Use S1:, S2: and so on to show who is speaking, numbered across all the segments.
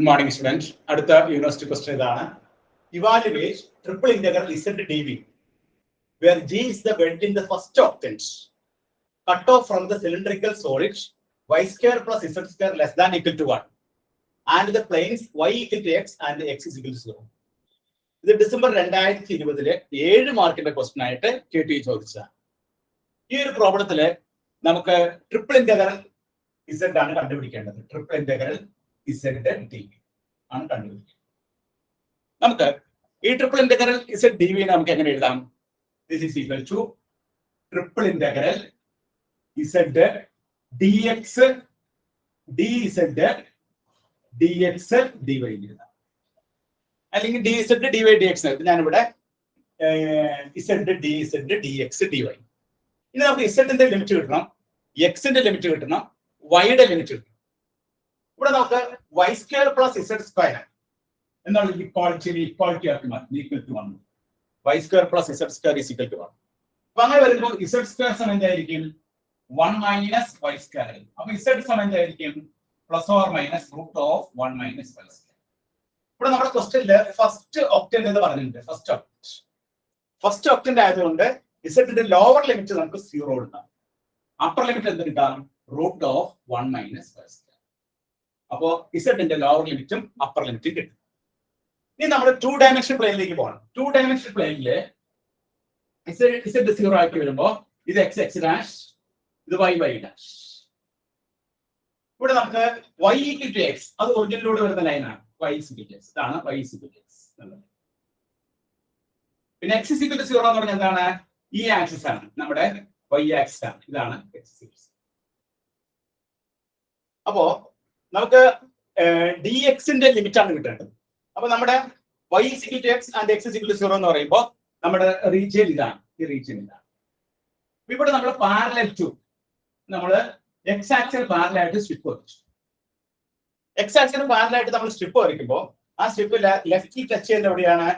S1: Good morning, students. അടുത്ത university question ഇതാണ്. Evaluate triple integral Z dV, where G is the belt in the first octant, cut off from the cylindrical solid y square plus z square less than equal to 1, and the planes y equal to x and x is equal to 0. ഇത് December 2020 7 മാർക്കിന്റെ question ആയിട്ട് QUESTION ചോദിച്ചതാണ്. ഈ ഒരു പ്രോബ്ലത്തില് നമുക്ക് triple integral Z ആണ് കണ്ടുപിടിക്കേണ്ടത്. Triple integral Z dV ആണ് കണ്ടുപിടിക്കുന്നത്. നമുക്ക് ഈ ട്രിപ്പിൾ ഇന്റഗ്രൽ Z dV നമുക്ക് എങ്ങനെ എഴുതാം? This is equal to triple integral Z dx dz dx dy എഴുതാം. അല്ലെങ്കിൽ dz dy dx ഞാനിവിടെ Z dz dx dy. ഇനി നമുക്ക് Z-ന്റെ ലിമിറ്റ് കിട്ടണം, X-ന്റെ ലിമിറ്റ് കിട്ടണം, Y-യുടെ ലിമിറ്റ് കിട്ടണം. ഇവിടെ നമുക്ക് y square plus z square എന്നുള്ള ഇക്വാളിറ്റി ആക്കി മാറ്റും. Equal to 1. y square plus z square is equal to 1. അപ്പൊ അങ്ങനെ വരുമ്പോൾ z സ്ക്വയർ സമയം എന്തായിരിക്കും? 1 മൈനസ് y സ്ക്വയർ. അപ്പൊ z സമയം എന്തായിരിക്കും? Plus or minus root of 1 minus y square. ഇവിടെ നമ്മുടെ ക്വസ്റ്റ്യനില് ഫസ്റ്റ് ഒക്ടന്റ് എന്ന് പറഞ്ഞിട്ടുണ്ട്. ഫസ്റ്റ് ഒക്ടന്റ് ആയതുകൊണ്ട് z-ന്റെ ലോവർ ലിമിറ്റ് നമുക്ക് 0 എടുക്കാം. അപ്പർ ലിമിറ്റ് എന്ത് കിട്ടാം? Root of 1 minus y square. അപ്പോ Z-ന്റെ ലോവർ ലിമിറ്റും അപ്പർ ലിമിറ്റും കിട്ടും. ഇനി നമ്മൾ 2 ഡയമെൻഷൻ പ്ലെയിനിലേക്ക് പോകണം. 2 ഡയമെൻഷൻ പ്ലെയിനില് Z 0 ആക്കി വരുമ്പോ ഇത് x ഡാഷ്, ഇത് y ഡാഷ്. ഇവിടെ നമുക്ക് y ഈക്വൽ ടു x, അത് ഒറിജിനിലൂടെ വരുന്ന ലൈനാണ്. y ഈക്വൽ ടു x, ഇതാണ് y ഈക്വൽ ടു x. പിന്നെ x ഈക്വൽ ടു 0 എന്ന് പറഞ്ഞാൽ എന്താണ്? ഈ ആക്സിസ് ആണ്, നമ്മുടെ y ആക്സിസ് ആണ്. ഇതാണ് x ഈക്വൽ ടു. അപ്പോ നമുക്ക് dx-ന്റെ ലിമിറ്റ് ആണ് കിട്ടേണ്ടത്. അപ്പൊ നമ്മുടെ y equal to x and x equal to 0 എന്ന് പറയുമ്പോൾ നമ്മുടെ റീജിയൻ ഇതാണ്, ഈ റീജിയൻ ഇതാണ്. ഇവിടെ നമ്മൾ പാരലൽ ടു നമ്മൾ x ആക്സിൽ പാരലൽ ആയിട്ട് സ്ട്രിപ്പ് വരച്ചു. x ആക്സിന് പാരലൽ ആയിട്ട് നമ്മൾ സ്ട്രിപ്പ് വരയ്ക്കുമ്പോൾ ആ സ്ട്രിപ്പ് ലെഫ്റ്റിൽ ടച്ച് ചെയ്യുന്നത് എവിടെയാണ്?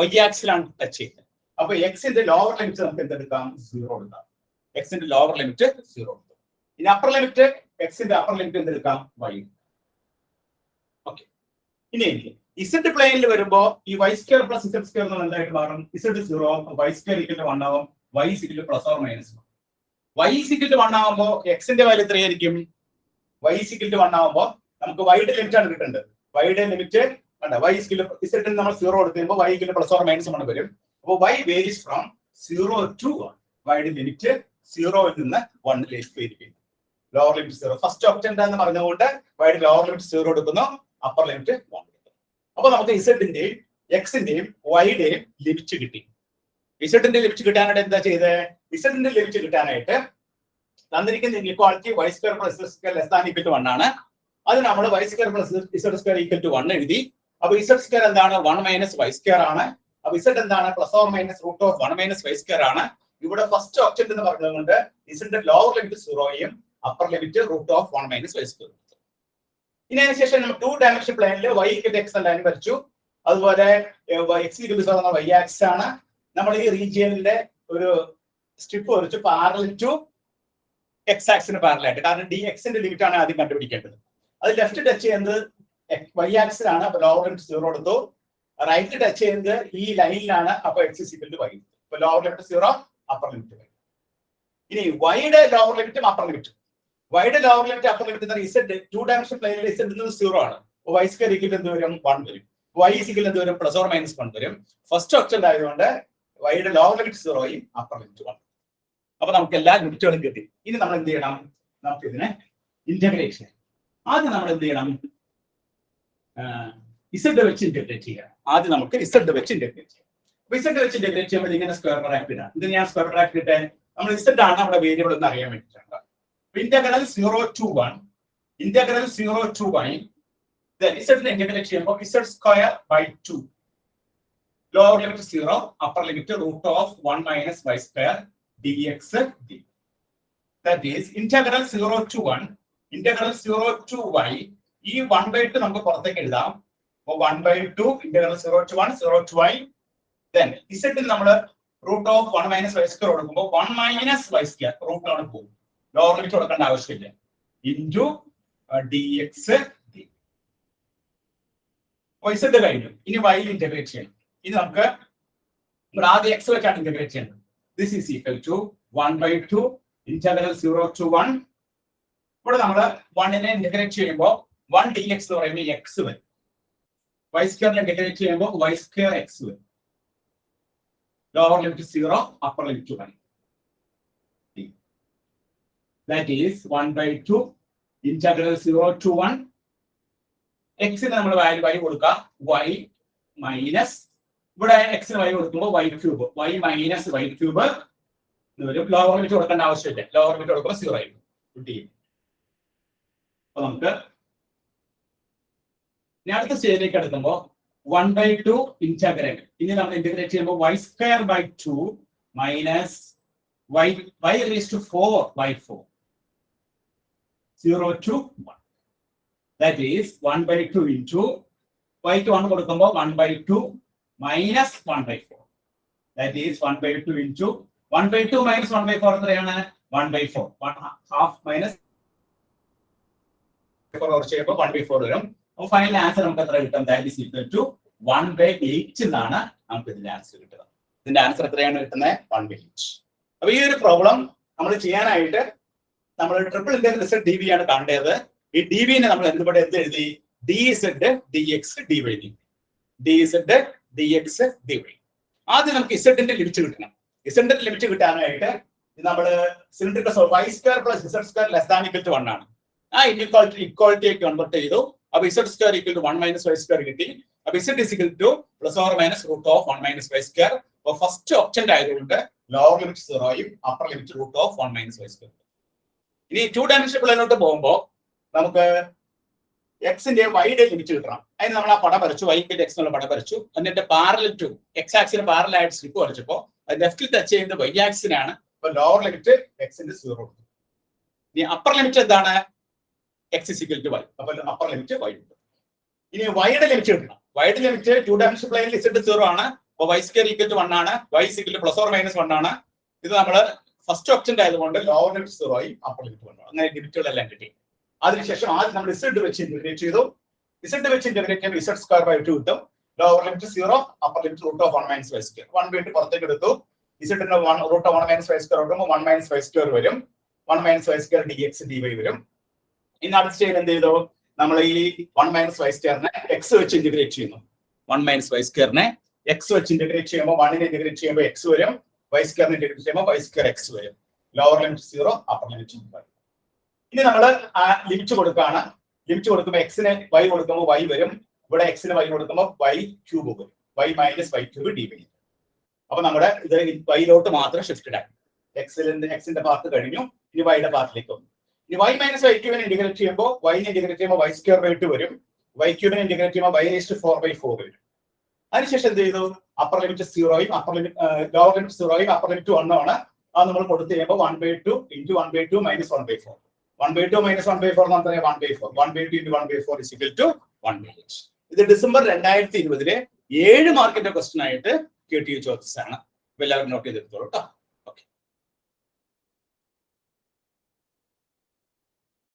S1: y ആക്സിലാണ് ടച്ച് ചെയ്യുന്നത്. അപ്പൊ x-ന്റെ ലോവർ ലിമിറ്റ് നമുക്ക് എന്തെടുക്കാം? 0 എടുക്കാം. x-ന്റെ ലോവർ ലിമിറ്റ് 0 എടുക്കാം. ഇനി അപ്പർ ലിമിറ്റ്, x-ന്റെ അപ്പർ ലിമിറ്റ് എന്തെടുക്കാം? y. ഓക്കെ. ഇനി Z പ്ലെയിനിൽ വരുമ്പോ ഈ y square plus z square എന്ന് എന്തായിട്ട് മാറും? Z 0, y square equal to 1 ആവും, y equal to plus or minus 1. y equal to 1 ആവുമ്പോൾ x-ന്റെ വാല്യൂ എത്രയായിരിക്കും? y ഈക്വൽ ടു 1 ആവുമ്പോൾ നമുക്ക് y-യുടെ ലിമിറ്റ് ആണ് കിട്ടേണ്ടത്. y-യുടെ ലിമിറ്റ് കണ്ട, y ഈക്വൽ ടു Z നമ്മൾ 0 എടുക്കുമ്പോൾ y equal to plus or minus 1 വരും. അപ്പോൾ y വേരീസ് ഫ്രം 0 to 1. y-യുടെ ലിമിറ്റ് 0-ൽ നിന്ന് 1-ലേക്ക് വേരി ചെയ്യും. Lower limit 0. ഫസ്റ്റ് ഒക്ടന്റ് എന്ന് പറഞ്ഞുകൊണ്ട് y-യുടെ ലോവർ ലിമിറ്റ് 0 എടുക്കുന്നു, അപ്പർ ലിമിറ്റ് 1. അപ്പൊ നമുക്ക് Z-ന്റെയും x-ന്റെയും y-യുടെയും ലിമിറ്റ് കിട്ടി. Z-ന്റെ ലിമിറ്റ് കിട്ടാനായിട്ട് എന്താ ചെയ്തത്? Z-ന്റെ ലിമിറ്റ് കിട്ടാനായിട്ട് തന്നിരിക്കുന്ന equality y square plus z square less than equal to 1 ആണ്. അത് നമ്മൾ y square plus z square equal to 1 എഴുതി. അപ്പൊ z സ്ക്വയർ എന്താണ്? 1 മൈനസ് y സ്ക്വയർ ആണ്. അപ്പൊ z എന്താണ്? Plus or minus root of 1 minus y square ആണ്. ഇവിടെ ഫസ്റ്റ് ഒക്ടന്റ് എന്ന് പറഞ്ഞതുകൊണ്ട് Z-ന്റെ ലോവർ ലിമിറ്റ് 0-യും upper limit root of 1 minus y square. ഇനി അതിനുശേഷം നമ്മൾ 2 ഡയമെൻഷൻ പ്ലെയിനിൽ y equal to x line വരച്ചു. അതുപോലെ x ഈക്വൽ ടു 0 എന്ന y ആക്സിസ് ആണ്. നമ്മൾ ഈ റീജിയനിലെ ഒരു സ്ട്രിപ്പ് വരച്ചു പാരലൽ ടു x ആക്സിന് പാരലൽ ആയിട്ട്. കാരണം dx-ന്റെ ലിമിറ്റ് ആണ് ആദ്യം കണ്ടുപിടിക്കേണ്ടത്. അത് ലെഫ്റ്റ് ടച്ച് ചെയ്യുന്നത് y ആക്സിലാണ്. അപ്പൊ ലോവർ ലിമിറ്റ് 0 എടുത്തു. റൈറ്റ് ടച്ച് ചെയ്യുന്നത് ഈ ലൈനിലാണ്. അപ്പൊ x ഈക്വൽ ടു y. അപ്പൊ lower limit 0, upper limit y. ഇനി y-യുടെ ലോവർ ലിമിറ്റും അപ്പർ ലിമിറ്റും. y-യുടെ lower limit upper limit Z 2 dimension പ്ലെയിനിൽ Z 0 ആണ്. y സ്ക്വയർ ഈക്വൽ എന്ത് വരും? 1 വരും. y ഈക്വൽ എന്ത് വരും? പ്ലസ് ഓർ മൈനസ് 1 വരും. ഫസ്റ്റ് ഒക്ടന്റ് ആയതുകൊണ്ട് y-യുടെ ലോവർ ലിമിറ്റ് 0-യും അപ്പർ ലിമിറ്റ് 1. അപ്പൊ നമുക്ക് എല്ലാ ലിമിറ്റുകളും കിട്ടി. ഇനി നമ്മൾ എന്ത് ചെയ്യണം? നമുക്ക് ഇതിനെ ഇന്റഗ്രേറ്റ് ചെയ്യാം. ആദ്യം നമ്മൾ എന്ത് ചെയ്യണം? Z വെച്ച് ഇന്റഗ്രേറ്റ് ചെയ്യാം. ആദ്യം നമുക്ക് Z വെച്ച് ഇന്റഗ്രേറ്റ് ചെയ്യാം. Z വെച്ച് ഇന്റഗ്രേറ്റ് ചെയ്യുമ്പോൾ ഇങ്ങനെ സ്ക്വയർ ബ്രാക്കറ്റ് ഇടാം. ഇത് ഞാൻ സ്ക്വയർ ബ്രാക്കറ്റ് ഇട്ടേ നമ്മൾ Z ആണ് നമ്മുടെ വേരിയബിൾ എന്ന് അറിയാൻ വേണ്ടിയിട്ടാണ്. Integral 0 to 1, integral 0 to y, then Z-നെ ഇന്റഗ്രേറ്റ് ചെയ്യുമ്പോൾ Z square by 2, lower limit 0, upper limit root of 1 minus y square dx dy. That is integral 0 to 1, integral 0 to y. ഈ 1/2 നമുക്ക് പുറത്തേക്ക് എഴുതാം. അപ്പോൾ 1/2 integral 0 to 1, 0 to y. Then Z-ൽ നമ്മൾ root of 1 minus y square കൊടുക്കുമ്പോൾ 1 minus y square റൂട്ടിലാണ് പോകും. Lower limit കൊടുക്കേണ്ട ആവശ്യമില്ല. ഇൻറ്റു dx ഇസഡ് കഴിഞ്ഞു. ഇനി വൈ ഇന്റഗ്രേറ്റ് ചെയ്യണം. ഇനി നമുക്ക് ആദ്യം എക്സ് വെച്ചാണ് ഇന്റഗ്രേറ്റ് ചെയ്യുന്നത്. This is equal to 1/2 integral 0 to 1. ഇവിടെ നമ്മൾ 1നെ ഇന്റഗ്രേറ്റ് ചെയ്യുമ്പോൾ 1 dx എന്ന് പറയുമ്പോൾ എക്സ് വരും. വൈ സ്ക്വയറിനെ ഇന്റഗ്രേറ്റ് ചെയ്യുമ്പോൾ വൈ സ്ക്വയർ എക്സ് വരും. Lower limit 0, upper limit 1. That is 1/2 integral 0 to 1. എക്സിന് നമ്മൾ വാല്യൂ കൊടുക്കുക y മൈനസ്, ഇവിടെ എക്സിന് വാല്യൂ കൊടുക്കുമ്പോൾ y cube, y minus y cube വരും. ലോവർ ലിമിറ്റ് കൊടുക്കേണ്ട ആവശ്യമില്ല. ലോവർ ലിമിറ്റ് കൊടുക്കുമ്പോൾ 0 ആയിരിക്കും. അപ്പൊ നമുക്ക് ഇനി അടുത്ത സ്റ്റേജിലേക്ക് എടുക്കുമ്പോൾ 1/2 ഇന്റഗ്രൽ. ഇനി നമ്മൾ ഇന്റഗ്രേറ്റ് ചെയ്യുമ്പോൾ y²/2 minus y raised to 4/4 0 to 1. That is 1/2 into y ക്ക് 1 കൊടുക്കുമ്പോൾ 1/2 minus 1/4. That is 1/2 into 1/2 minus 1/4 എത്രയാണ്? 1/4. 1/2 minus 1/4 വരും. അപ്പോൾ ഫൈനൽ ആൻസർ നമുക്ക് എത്ര കിട്ടും? That is equal to 1/8 എന്നാണ് നമുക്ക് ഇതിന്റെ ആൻസർ കിട്ടുക. ഇതിന്റെ ആൻസർ എത്രയാണ് കിട്ടുന്നത്? 1/8. അപ്പൊ ഈ ഒരു പ്രോബ്ലം നമ്മൾ ചെയ്യാനായിട്ട് നമ്മൾ triple integral z d v ആണ് കാണേണ്ടത്. ഈ ഡി വിനെ നമ്മൾ എന്തുപോലെ എന്ത് എഴുതി? D z d x d y. D z d x d y. ആദ്യം നമുക്ക് ഇസഡിന്റെ ലിമിറ്റ് കിട്ടണം. ഇസഡിന്റെ ലിമിറ്റ് കിട്ടാനായിട്ട് നമ്മൾ സിലിണ്ടറിക്കൽ y² + z² ≤ 1 ആണ്. ആ ഇക്വാളിറ്റിയെ കൺവേർട്ട് ചെയ്തു. അപ്പൊ z² = 1 - y² കിട്ടി. അപ്പൊ z = ±√1 - y². അപ്പൊ ഫസ്റ്റ് ഓപ്ഷൻ ആയതുകൊണ്ട് lower limit 0 upper limit √1 - y². ഇനി 2 ഡയമെൻഷണൽ പ്ലെയിനിലോട്ട് പോകുമ്പോൾ നമുക്ക് എക്സിന്റെ വൈയുടെ ലിമിറ്റ് കിട്ടണം. അതിന് നമ്മൾ ആ പടം വരച്ചു, y = x എന്നുള്ള പടം വരച്ചു. എന്നിട്ട് പാരലൽ ടു x ആക്സിന് പാരലൽ ആയിട്ട് സ്ട്രിപ്പ് വരച്ചപ്പോൾ അത് ലെഫ്റ്റിൽ ടച്ച് ചെയ്യുന്നത് y ആക്സിനാണ്. അപ്പൊ ലോവർ ലിമിറ്റ് x ന്റെ 0 കൊടുത്തു. ഇനി അപ്പർ ലിമിറ്റ് എന്താണ്? x = y. അപ്പൊ അപ്പർ ലിമിറ്റ് y ഉണ്ട്. ഇനി വൈയുടെ ലിമിറ്റ് കിട്ടണം. വൈയുടെ ലിമിറ്റ് 2 ഡയമെൻഷണൽ പ്ലെയിനിൽ z 0 ആണ്. അപ്പൊ y² = 1 ആണ്. y ± 1 ആണ്. ഇത് നമ്മൾ ഫസ്റ്റ് ഓപ്ഷൻ ആയതുകൊണ്ട് ലോവർ ലിമിറ്റ് 0 അപ്പർ ലിമിറ്റ് 1 ആണ്. അങ്ങനെ ലിമിറ്റുകളെല്ലാം കിട്ടി. അതിനുശേഷം ആദ്യം നമ്മൾ z വെച്ച് ഇന്റഗ്രേറ്റ് ചെയ്തു. z വെച്ച് ഇന്റഗ്രേറ്റ് ചെയ്യുമ്പോൾ z²/2 കിട്ടും. Lower limit 0 upper limit √1 - y². 1/2 പുറത്തേക്ക് എടുത്തു. z ന്റെ √1 - y² കൊടുക്കുമ്പോൾ 1 - y² വരും. 1 - y² dx dy വരും. ഇനി അടുത്ത സ്റ്റേജിൽ എന്ത് ചെയ്തു? നമ്മൾ ഈ 1 - y²നെ x വെച്ച് ഇന്റഗ്രേറ്റ് ചെയ്യുന്നു. 1 - y²നെ x വെച്ച് ഇന്റഗ്രേറ്റ് ചെയ്യുമ്പോൾ 1നെ ഇന്റഗ്രേറ്റ് ചെയ്യുമ്പോൾ x വരും. y² ഇന്റഗ്രേറ്റ് ചെയ്യുമ്പോൾ y² x വരും. Lower limit 0 upper limit 1. ഇനി നമ്മൾ ആ ലിമിറ്റ് കൊടുക്കുകയാണ്. ലിമിറ്റ് കൊടുക്കുമ്പോൾ എക്സിന് y കൊടുക്കുമ്പോൾ y വരും. ഇവിടെ എക്സിന് y കൊടുക്കുമ്പോൾ y ക്യൂബ് വരും. y - y³ dy. അപ്പൊ നമ്മുടെ ഇത് വൈയിലോട്ട് മാത്രം ഷിഫ്റ്റഡ് ആയി. എക്സിന്റെ പാർട്ട് കഴിഞ്ഞു. ഇനി വൈയുടെ പാർട്ടിലേക്ക് വന്നു. ഇനി y - y³ ഇന്റഗ്രേറ്റ് ചെയ്യുമ്പോൾ y ഇന്റഗ്രേറ്റ് ചെയ്യുമ്പോൾ y²/2 വരും. y³ ഇന്റഗ്രേറ്റ് ചെയ്യുമ്പോൾ y raised to 4/4 വരും. അതിനുശേഷം എന്ത് ചെയ്തു? Upper limit 0 upper limit lower limit 0 upper limit 1 ആണ്. അത് നമ്മൾ കൊടുത്തു കഴിയുമ്പോൾ 1/2 × 1/2 - 1/4. 1/2 - 1/4 എന്ന് പറഞ്ഞാൽ 1/4. 1/2 × 1/4 = 1/8. ഇത് ഡിസംബർ 2020 7 മാർക്കിന്റെ ക്വസ്റ്റ്യൻ ആയിട്ട് QUESTION ചോദിച്ചതാണ്. എല്ലാവരും നോട്ട് ചെയ്തെടുത്തോളൂ കേട്ടോ.